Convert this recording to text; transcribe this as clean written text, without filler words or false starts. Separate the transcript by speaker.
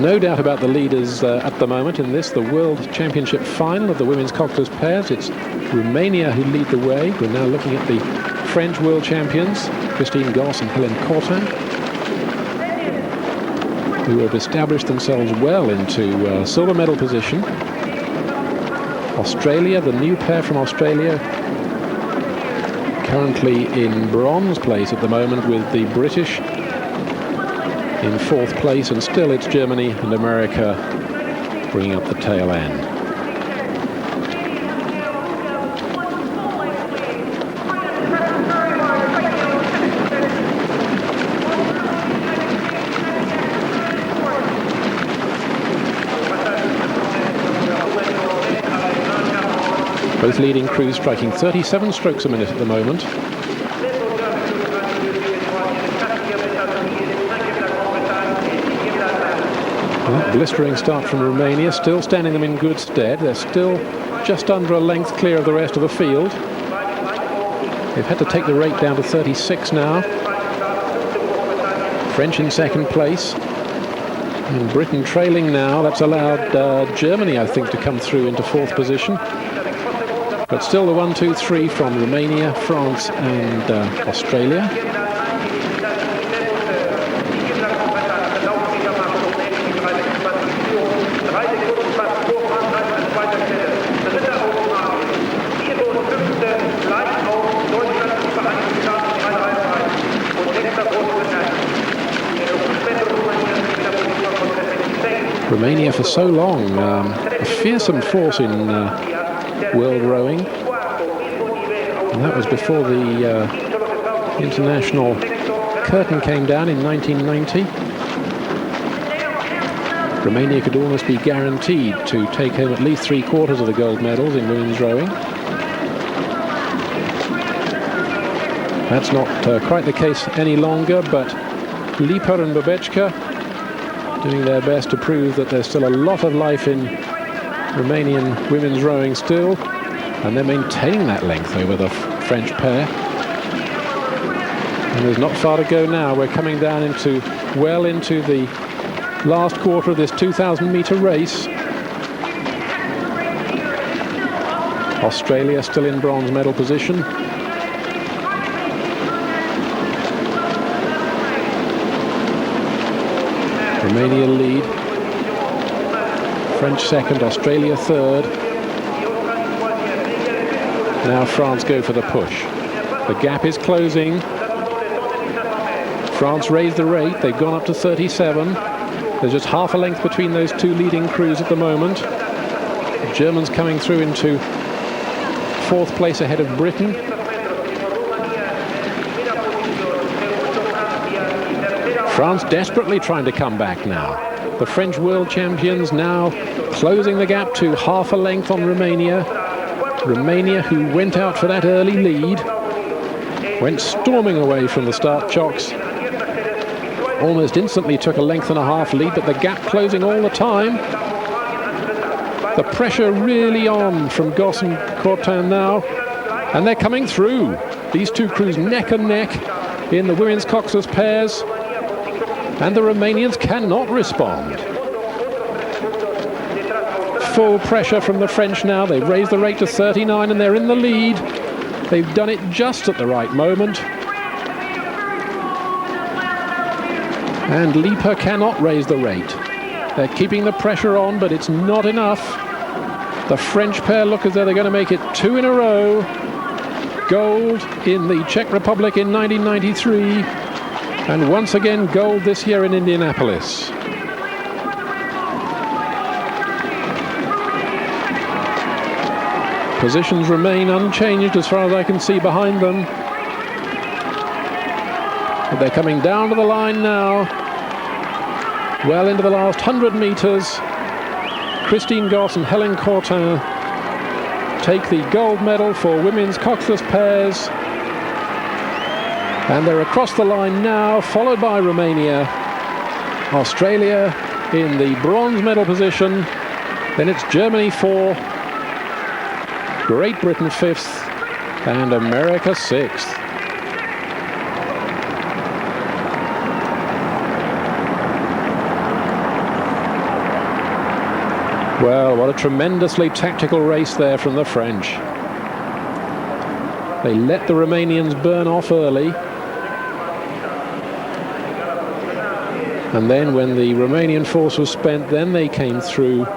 Speaker 1: No doubt about the leaders at the moment in this, the World Championship final of the women's coxless pairs. It's Romania who lead the way. We're now looking at the French world champions, Christine Goss and Hélène Cortin, who have established themselves well into silver medal position. Australia, the new pair from Australia, currently in bronze place at the moment, with the British in fourth place, and still it's Germany and America bringing up the tail end. Both leading crews striking 37 strokes a minute at the moment. That blistering start from Romania, still standing them in good stead. They're still just under a length clear of the rest of the field. They've had to take the rate down to 36 now. French in second place. And Britain trailing now. That's allowed Germany, I think, to come through into fourth position. But still the 1, 2, 3 from Romania, France and Australia. Romania for so long, a fearsome force in world rowing, and that was before the international curtain came down in 1990. Romania could almost be guaranteed to take home at least 3/4 of the gold medals in women's rowing. That's not quite the case any longer, but Lipa and Bobeica doing their best to prove that there's still a lot of life in Romanian women's rowing still, and they're maintaining that length over the French pair. And there's not far to go now. We're coming down well into the last quarter of this 2,000-meter race. Australia still in bronze medal position. Romania lead. French second, Australia third. Now France go for the push. The gap is closing. France raised the rate. They've gone up to 37. There's just half a length between those two leading crews at the moment. The Germans coming through into fourth place ahead of Britain. France desperately trying to come back now. The French world champions now closing the gap to half a length on Romania. Romania, who went out for that early lead, went storming away from the start chocks. Almost instantly took a length and a half lead, but the gap closing all the time. The pressure really on from Goss and Cortin now, and they're coming through. These two crews neck and neck in the women's coxless pairs, and the Romanians cannot respond. Full pressure from the French now. They've raised the rate to 39 and they're in the lead. They've done it just at the right moment. And Lipa cannot raise the rate. They're keeping the pressure on, but it's not enough. The French pair look as though they're going to make it 2 in a row. Gold in the Czech Republic in 1993. And once again, gold this year in Indianapolis. Positions remain unchanged as far as I can see behind them. But they're coming down to the line now. Well into the last 100 meters. Christine Goss and Hélène Cortin take the gold medal for women's coxless pairs. And they're across the line now, followed by Romania. Australia in the bronze medal position. Then it's Germany 4, Great Britain 5th, and America 6th. Well, what a tremendously tactical race there from the French. They let the Romanians burn off early. And then when the Romanian force was spent, then they came through